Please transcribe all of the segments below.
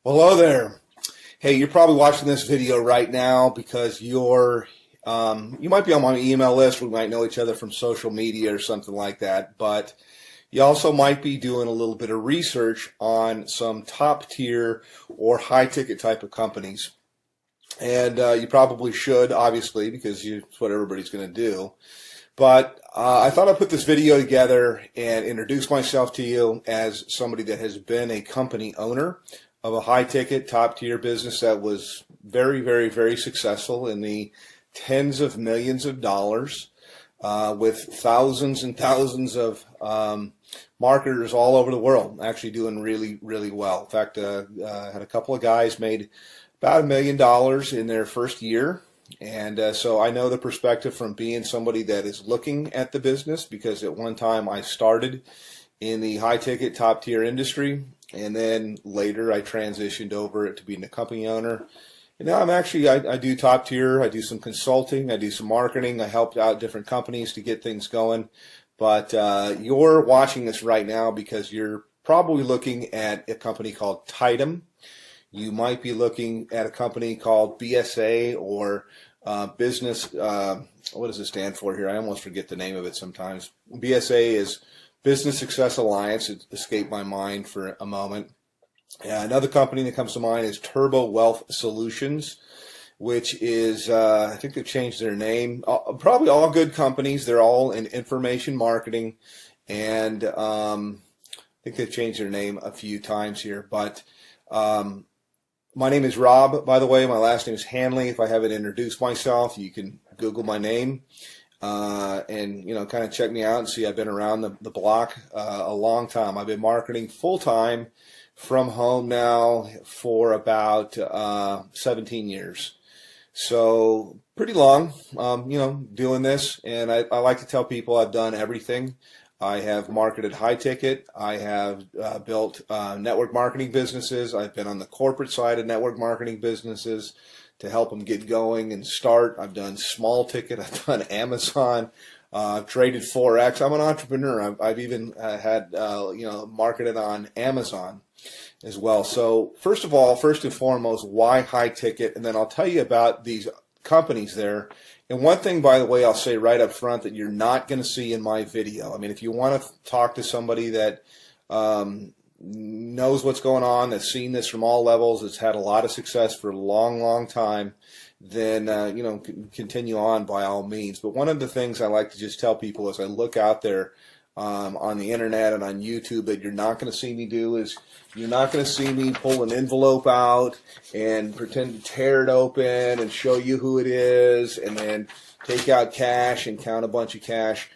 Well, hello there. Hey, you're probably watching this video right now because you might be on my email list. We might know each other from social media or something like that. But you also might be doing a little bit of research on some top tier or high ticket type of companies. And you probably should, obviously, because it's what everybody's going to do. But I thought I'd put this video together and introduce myself to you as somebody that has been a company owner of a high-ticket, top-tier business that was very, very, very successful in the tens of millions of dollars with thousands and thousands of marketers all over the world actually doing really, really well. In fact, I had a couple of guys made about $1 million in their first year. And so I know the perspective from being somebody that is looking at the business, because at one time I started in the high-ticket, top-tier industry. And then later I transitioned over to being a company owner. And now I do top tier. I do some consulting. I do some marketing. I helped out different companies to get things going. But you're watching this right now because you're probably looking at a company called Tidem. You might be looking at a company called BSA or business. What does it stand for here? I almost forget the name of it sometimes. BSA is Business Success Alliance. It escaped my mind for a moment. Another company that comes to mind is Turbo Wealth Solutions, which is, I think they've changed their name. Probably all good companies. They're all in information marketing. And I think they've changed their name a few times here. But my name is Rob, by the way. My last name is Hanley. If I haven't introduced myself, you can Google my name. And kind of check me out and see I've been around the block a long time. I've been marketing full time from home now for about 17 years. So pretty long, doing this. And I like to tell people I've done everything. I have marketed high ticket. I have built network marketing businesses. I've been on the corporate side of network marketing businesses to help them get going and start. I've done small ticket. I've done Amazon. I've traded Forex. I'm an entrepreneur. I've even had marketed on Amazon as well. So first and foremost, why high ticket? And then I'll tell you about these companies there. And one thing, by the way, I'll say right up front that you're not going to see in my video. I mean, if you want to talk to somebody that knows what's going on, that's seen this from all levels, that's had a lot of success for a long, long time, then, continue on by all means. But one of the things I like to just tell people as I look out there on the internet and on YouTube that you're not going to see me do is you're not going to see me pull an envelope out and pretend to tear it open and show you who it is and then take out cash and count a bunch of cash.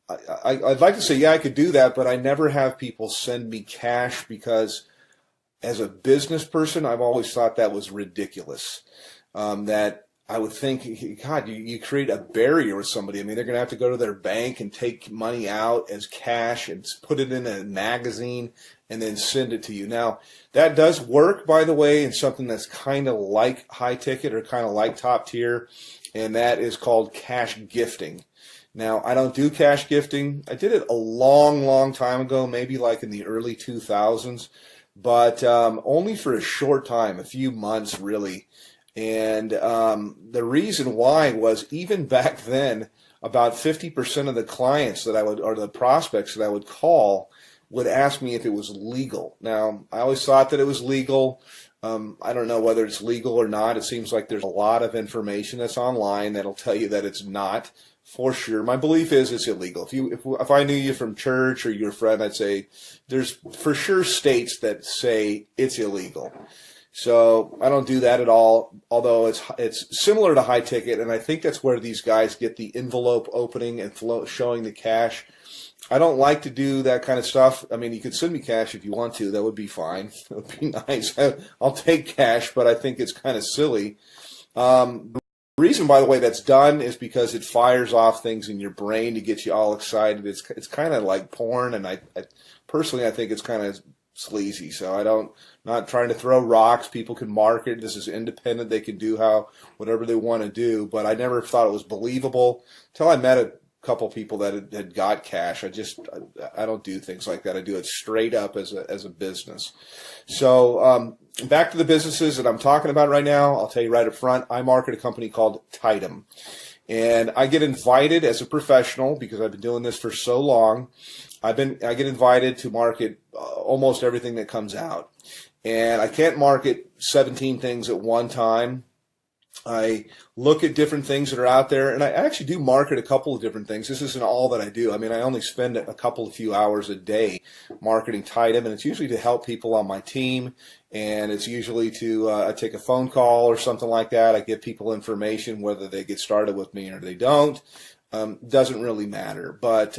I'd like to say, yeah, I could do that, but I never have people send me cash because as a business person, I've always thought that was ridiculous. That I would think, God, you create a barrier with somebody. I mean, they're going to have to go to their bank and take money out as cash and put it in a magazine and then send it to you. Now, that does work, by the way, in something that's kind of like high ticket or kind of like top tier, and that is called cash gifting. Now, I don't do cash gifting. I did it a long, long time ago, maybe like in the early 2000s, but only for a short time, a few months really. And the reason why was even back then, about 50% of the clients that I would, or the prospects that I would call, would ask me if it was legal. Now, I always thought that it was legal. I don't know whether it's legal or not. It seems like there's a lot of information that's online that'll tell you that it's not. For sure. My belief is it's illegal. If I knew you from church or you're a friend, I'd say there's for sure states that say it's illegal. So I don't do that at all, although it's similar to high ticket, and I think that's where these guys get the envelope opening and showing the cash. I don't like to do that kind of stuff. I mean, you could send me cash if you want to. That would be fine. It would be nice. I'll take cash, but I think it's kind of silly. The reason, by the way, that's done is because it fires off things in your brain to get you all excited. It's kind of like porn, and I personally think it's kind of sleazy. So not trying to throw rocks. People can market. This is independent. They can do whatever they want to do. But I never thought it was believable until I met a couple people that had got cash. I don't do things like that. I do it straight up as a business. So back to the businesses that I'm talking about right now. I'll tell you right up front, I market a company called Tidem. And I get invited as a professional, because I've been doing this for so long. I get invited to market almost everything that comes out. And I can't market 17 things at one time. I look at different things that are out there, and I actually do market a couple of different things. This isn't all that I do. I mean, I only spend a few hours a day marketing Tidem, and it's usually to help people on my team, and it's usually to I take a phone call or something like that. I give people information, whether they get started with me or they don't. Doesn't really matter, but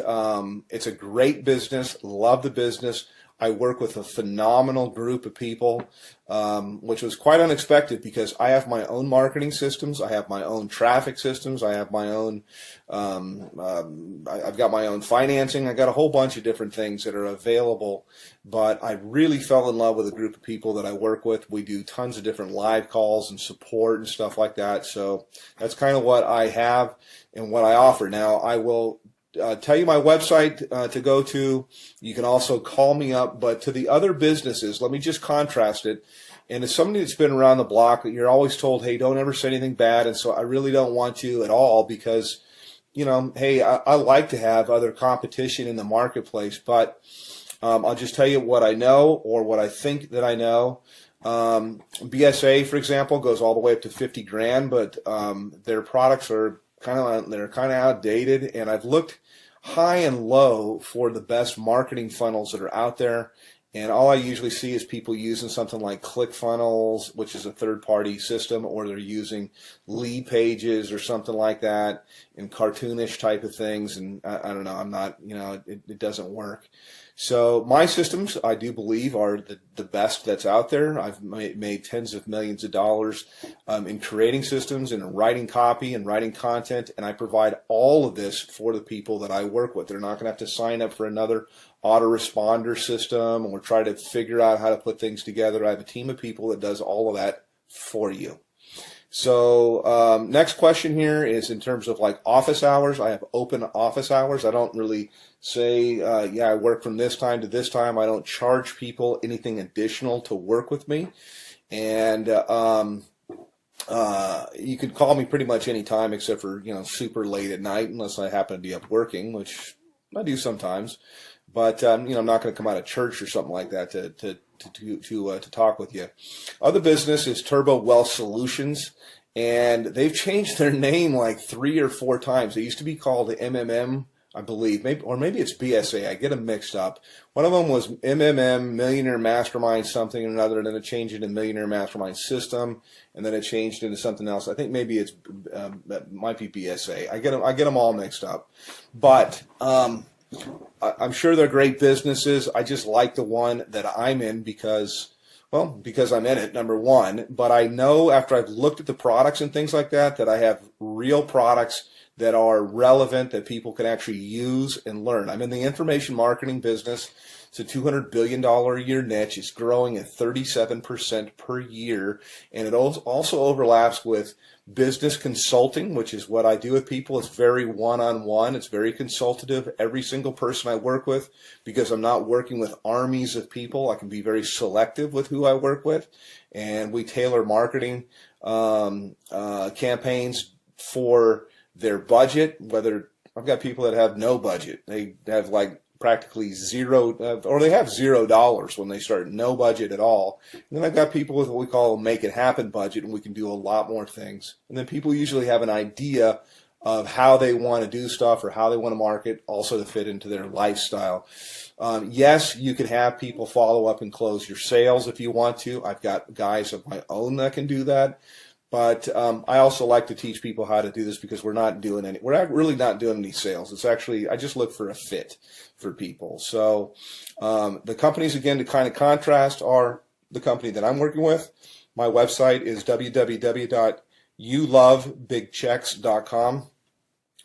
it's a great business. Love the business. I work with a phenomenal group of people, which was quite unexpected, because I have my own marketing systems. I have my own traffic systems. I have my own, I've got my own financing. I got a whole bunch of different things that are available, but I really fell in love with a group of people that I work with. We do tons of different live calls and support and stuff like that. So that's kind of what I have and what I offer. Now, I will tell you my website to go to. You can also call me up. But to the other businesses, let me just contrast it. And as somebody that's been around the block, you're always told, hey, don't ever say anything bad. And so I really don't want to at all, because, hey, I like to have other competition in the marketplace. But I'll just tell you what I know, or what I think that I know. BSA, for example, goes all the way up to 50 grand, but their products are kind of outdated, and I've looked high and low for the best marketing funnels that are out there, and all I usually see is people using something like ClickFunnels, which is a third-party system, or they're using lead pages or something like that, and cartoonish type of things, and I don't know, I'm not, it doesn't work. So my systems, I do believe, are the best that's out there. I've made tens of millions of dollars in creating systems and in writing copy and writing content, and I provide all of this for the people that I work with. They're not going to have to sign up for another autoresponder system or try to figure out how to put things together. I have a team of people that does all of that for you. So next question here is in terms of like office hours. I have open office hours. I don't really say, I work from this time to this time. I don't charge people anything additional to work with me. And you could call me pretty much any time except for, super late at night, unless I happen to be up working, which I do sometimes. But, I'm not going to come out of church or something like that to talk with you. Other business is Turbo Wealth Solutions, and they've changed their name like 3 or 4 times. They used to be called MMM, I believe, maybe it's BSA. I get them mixed up. One of them was MMM, Millionaire Mastermind something or another, and then it changed into Millionaire Mastermind System, and then it changed into something else. I think maybe it might be BSA. I get them all mixed up, but I'm sure they're great businesses. I just like the one that I'm in because I'm in it, number one. But I know after I've looked at the products and things like that I have real products that are relevant, that people can actually use and learn. I'm in the information marketing business. It's a $200 billion a year niche. It's growing at 37% per year. And it also overlaps with business consulting, which is what I do with people. It's very one-on-one. It's very consultative. Every single person I work with, because I'm not working with armies of people, I can be very selective with who I work with. And we tailor marketing campaigns for their budget. Whether I've got people that have no budget. They have like practically zero, or they have $0 when they start, no budget at all. And then I've got people with what we call a make it happen budget, and we can do a lot more things. And then people usually have an idea of how they want to do stuff or how they want to market, also to fit into their lifestyle. Yes, you can have people follow up and close your sales if you want to. I've got guys of my own that can do that. But I also like to teach people how to do this, because we're not really not doing any sales. It's actually, I just look for a fit for people. So the companies, again, to kind of contrast, are the company that I'm working with. My website is www.youlovebigchecks.com.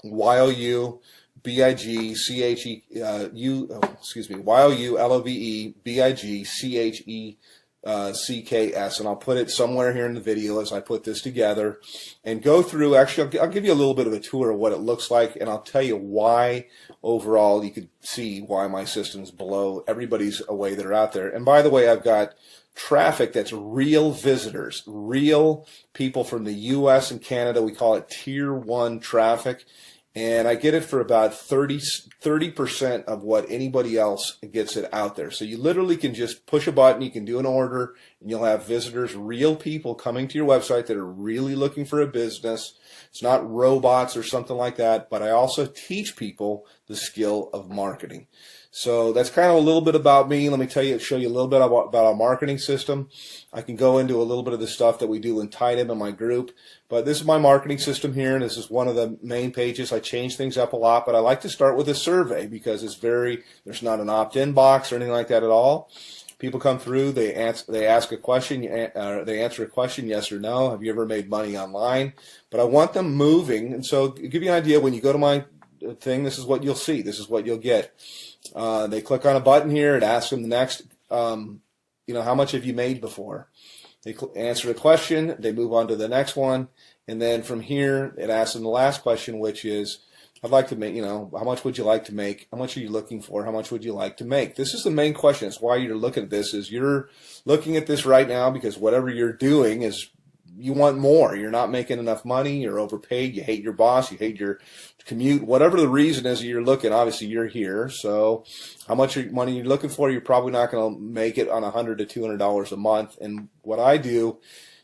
YOULOVEBIGCHE CKS, and I'll put it somewhere here in the video as I put this together and go through. Actually, I'll give you a little bit of a tour of what it looks like, and I'll tell you why overall you could see why my system's below everybody's away that are out there. And by the way, I've got traffic that's real visitors, real people from the US and Canada. We call it tier 1 traffic. And I get it for about 30% of what anybody else gets it out there. So you literally can just push a button, you can do an order, and you'll have visitors, real people coming to your website that are really looking for a business. It's not robots or something like that, but I also teach people the skill of marketing. So that's kind of a little bit about me. Let me show you a little bit about our marketing system. I can go into a little bit of the stuff that we do in Tidem in my group, but this is my marketing system here, and this is one of the main pages. I change things up a lot, but I like to start with a survey because there's not an opt-in box or anything like that at all. People come through, they ask a question, they answer a question, yes or no. Have you ever made money online? But I want them moving, and so to give you an idea, when you go to my thing, this is what you'll see. This is what you'll get. They click on a button here. It asks them the next, how much have you made before? They answer the question. They move on to the next one. And then from here, it asks them the last question, which is, I'd like to make, how much would you like to make? How much are you looking for? How much would you like to make? This is the main question. It's why you're looking at this, is you're looking at this right now because whatever you're doing is you want more. You're not making enough money. You're overpaid. You hate your boss. You hate your commute. Whatever the reason is that you're looking, obviously you're here. So how much money you're looking for, you're probably not going to make it on $100 to $200 a month. And what I do,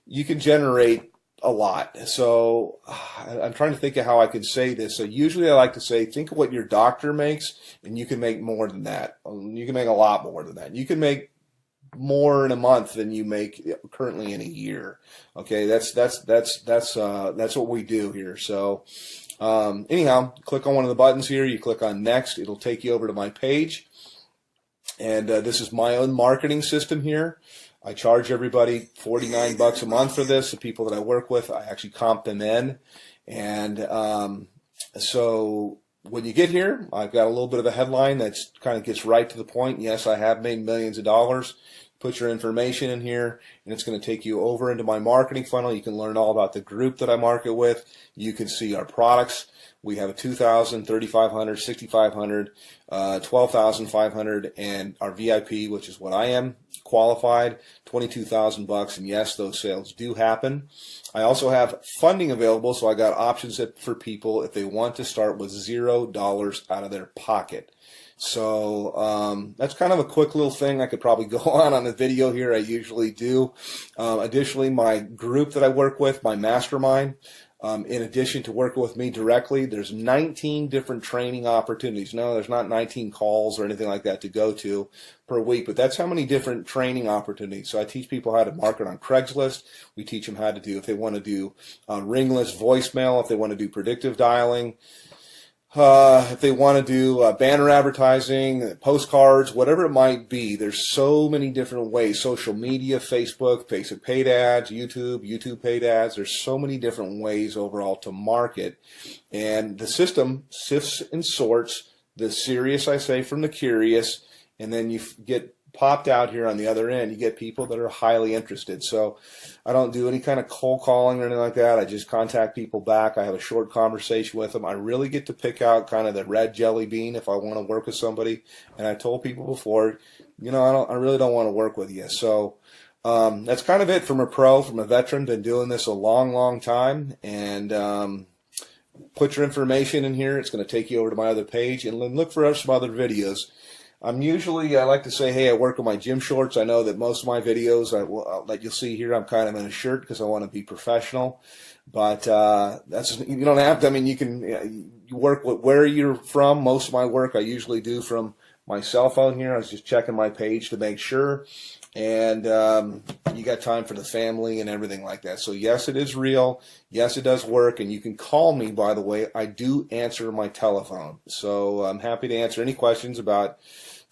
you can generate a lot. So I'm trying to think of how I can say this. So usually I like to say, think of what your doctor makes, and you can make more than that. You can make a lot more than that. You can make more in a month than you make currently in a year. Okay, that's what we do here. So anyhow, click on one of the buttons here. You click on next. It'll take you over to my page. And this is my own marketing system here. I charge everybody $49 a month for this. The people that I work with, I actually comp them in. And so when you get here, I've got a little bit of a headline that kind of gets right to the point. Yes, I have made millions of dollars. Put your information in here, and it's going to take you over into my marketing funnel. You can learn all about the group that I market with. You can see our products. We have a 2,000, 3,500, 6,500, 12,500, and our VIP, which is what I am, qualified, $22,000. And yes, those sales do happen. I also have funding available, so I got options for people if they want to start with $0 out of their pocket. So that's kind of a quick little thing. I could probably go on a video here. I usually do. Additionally, my group that I work with, my mastermind, in addition to working with me directly, there's 19 different training opportunities. No, there's not 19 calls or anything like that to go to per week, but that's how many different training opportunities. So I teach people how to market on Craigslist. We teach them how to do, if they want to do ringless voicemail, if they want to do predictive dialing, if they want to do banner advertising, postcards, whatever it might be. There's so many different ways. Social media, Facebook paid ads, YouTube paid ads. There's so many different ways overall to market. And the system sifts and sorts the serious, I say, from the curious, and then you get popped out here on the other end. You get people that are highly interested. So I don't do any kind of cold calling or anything like that. I just contact people back. I have a short conversation with them. I really get to pick out kind of the red jelly bean if I want to work with somebody. And I told people before, I really don't want to work with you. So that's kind of it from a veteran. Been doing this a long, long time. And put your information in here. It's going to take you over to my other page, and then look for some other videos. I like to say, hey, I work in my gym shorts. I know that most of my videos that you'll see here, I'm kind of in a shirt because I want to be professional. But you don't have to. I mean, you work with where you're from. Most of my work I usually do from my cell phone here. I was just checking my page to make sure. And you got time for the family and everything like that. So yes, it is real. Yes, it does work. And you can call me, by the way. I do answer my telephone. So I'm happy to answer any questions about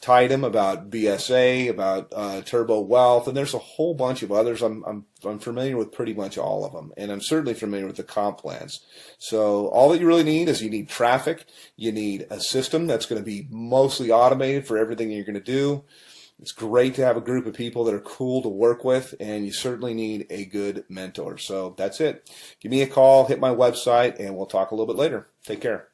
Tidem, about BSA, about Turbo Wealth, and there's a whole bunch of others. I'm familiar with pretty much all of them, and I'm certainly familiar with the comp plans. So all that you really need is you need traffic. You need a system that's going to be mostly automated for everything you're going to do. It's great to have a group of people that are cool to work with, and you certainly need a good mentor. So that's it. Give me a call, hit my website, and we'll talk a little bit later. Take care.